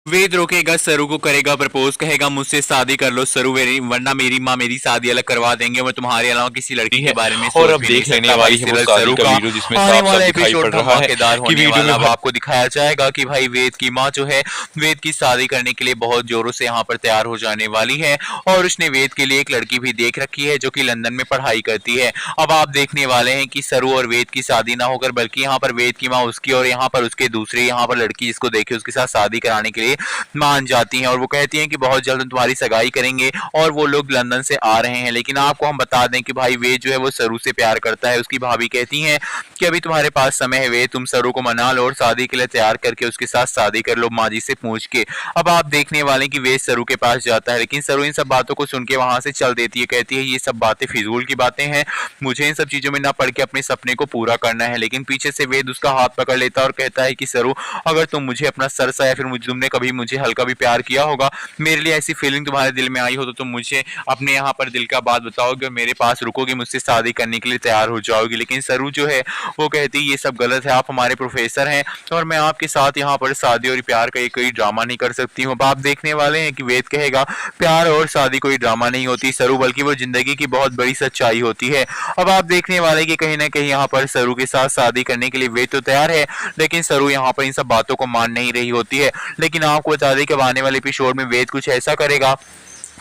वेद रोकेगा सरू को, करेगा प्रपोज, कहेगा मुझसे शादी कर लो सरू वरना मेरी माँ मेरी शादी अलग करवा देंगे। मैं तुम्हारे अलावा किसी लड़की के बारे में और सोच अब भी नहीं देख लेने सकता। वाली भाई है वो सीरियल शादी सरू का का वीडियो जिसमें आने साफ साफ वाला दिखाई एपिसोड पड़ रहा है धमाकेदार कि होने वीडियो में वाला। अब आपको दिखाया जाएगा कि भाई वेद की माँ जो है वेद की शादी करने के लिए बहुत जोरों से यहाँ पर तैयार हो जाने वाली है और उसने वेद के लिए एक लड़की भी देख रखी है जो कि लंदन में पढ़ाई करती है। अब आप देखने वाले हैं कि सरू और वेद की शादी ना होकर बल्कि यहाँ पर वेद की माँ उसकी और यहाँ पर उसके दूसरे यहाँ पर लड़की जिसको देखे उसके साथ शादी कराने के लिए मान जाती हैं और वो कहती हैं कि बहुत जल्द हम तुम्हारी सगाई करेंगे और वो लोग लंदन से आ रहे हैं। लेकिन आपको हम बता दें कि भाई वेद जो है वो सरू से प्यार करता है। उसकी भाभी कहती हैं कि अभी तुम्हारे पास समय है वेद, तुम सरू को मना लो और शादी के लिए तैयार करके उसके साथ शादी कर लो माँ जी से पूछ के। अब आप देखने वाले कि वेद सरू के पास जाता है लेकिन सरू इन सब बातों को सुन के वहां से चल देती है। कहती है ये सब बातें फिजूल की बातें हैं, मुझे इन सब चीजों में ना पड़ के अपने सपने को पूरा करना है। लेकिन पीछे से वेद उसका हाथ पकड़ लेता है और कहता है कि सरू अगर तुम मुझे अपना सरसा या फिर तुमने कभी मुझे हल्का भी प्यार किया होगा, मेरे लिए ऐसी फीलिंग तुम्हारे दिल में आई हो तो तुम मुझे अपने यहाँ पर दिल का बात बताओगे और मेरे पास रुकोगी, मुझसे शादी करने के लिए तैयार हो जाओगी। लेकिन सरू जो है वो कहती है ये सब गलत है, आप हमारे प्रोफेसर हैं और मैं आपके साथ यहाँ पर शादी और प्यार का कोई ड्रामा नहीं कर सकती हूँ। अब आप देखने वाले हैं कि वेद कहेगा प्यार और शादी कोई ड्रामा नहीं होती सरू, बल्कि वो जिंदगी की बहुत बड़ी सच्चाई होती है। अब आप देखने वाले कि कहीं ना कहीं यहाँ पर सरू के साथ शादी करने के लिए वेद तो तैयार है लेकिन सरू यहाँ पर इन सब बातों को मान नहीं रही होती है। लेकिन आपको बता दें कि आने वाले एपिसोड में वेद कुछ ऐसा करेगा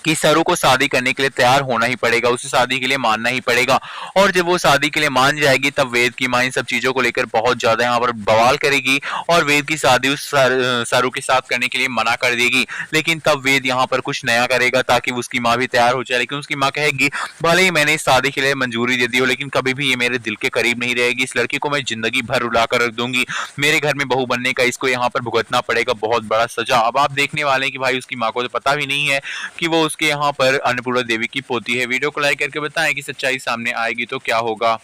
कि सरू को शादी करने के लिए तैयार होना ही पड़ेगा, उसे शादी के लिए मानना ही पड़ेगा। और जब वो शादी के लिए मान जाएगी तब वेद की माँ इन सब चीजों को लेकर बहुत ज्यादा यहाँ पर बवाल करेगी और वेद की शादी उस सरू के साथ करने के लिए मना कर देगी। लेकिन तब वेद यहाँ पर कुछ नया करेगा ताकि उसकी माँ भी तैयार हो जाए। लेकिन उसकी माँ कहेगी भले ही मैंने इस शादी के लिए मंजूरी दे दी हो लेकिन कभी भी ये मेरे दिल के करीब नहीं रहेगी, इस लड़की को मैं जिंदगी भर रुला कर रख दूंगी, मेरे घर में बहू बनने का इसको यहाँ पर भुगतना पड़ेगा बहुत बड़ा सजा। अब आप देखने वाले हैं कि भाई उसकी माँ को तो पता भी नहीं है कि वो उसके यहाँ पर अन्नपूर्णा देवी की पोती है। वीडियो को लाइक करके बताएं कि सच्चाई सामने आएगी तो क्या होगा।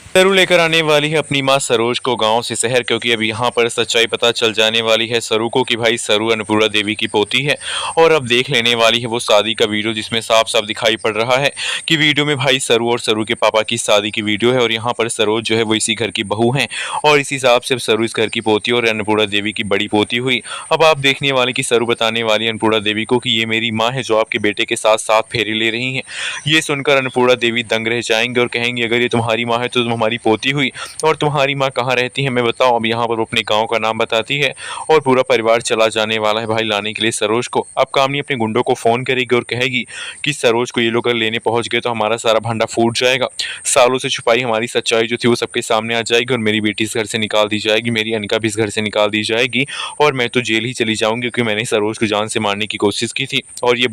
सरू लेकर आने वाली है अपनी माँ सरोज को गांव से शहर, क्योंकि अब यहाँ पर सच्चाई पता चल जाने वाली है सरू को कि भाई सरू अन्नपूर्णा देवी की पोती है। और अब देख लेने वाली है वो शादी का वीडियो जिसमें साफ साफ दिखाई पड़ रहा है कि वीडियो में भाई सरू और सरू के पापा की शादी की वीडियो है और यहाँ पर सरोज जो है वो इसी घर की बहू है और इस हिसाब से सरू इस घर की पोती और अन्नपूर्णा देवी की बड़ी पोती हुई। अब आप देखने वाले कि सरू बताने वाली अन्नपूर्णा देवी को कि ये मेरी माँ है जो आपके बेटे के साथ साथ फेरे ले रही है। ये सुनकर अन्नपूर्णा देवी दंग रह जाएंगे और कहेंगे अगर ये तुम्हारी माँ है तो तुम हमारी पोती हुई और तुम्हारी माँ कहाँ रहती है मैं बताओ। अब यहाँ पर वो अपने गांव का नाम बताती है और पूरा परिवार चला जाने वाला है भाई लाने के लिए सरोज को। अब कामनी अपने गुंडों को फोन करेगी और कहेगी कि सरोज को ये लोग अगर लेने पहुंच गए तो हमारा सारा भंडा फूट जाएगा, सालों से छुपाई हमारी सच्चाई जो थी वो सबके सामने आ जाएगी और मेरी बेटी इस घर से निकाल दी जाएगी, मेरी अनिका भी इस घर से निकाल दी जाएगी और मैं तो जेल ही चली जाऊंगी क्योंकि मैंने सरोज को जान से मारने की कोशिश की थी। और ये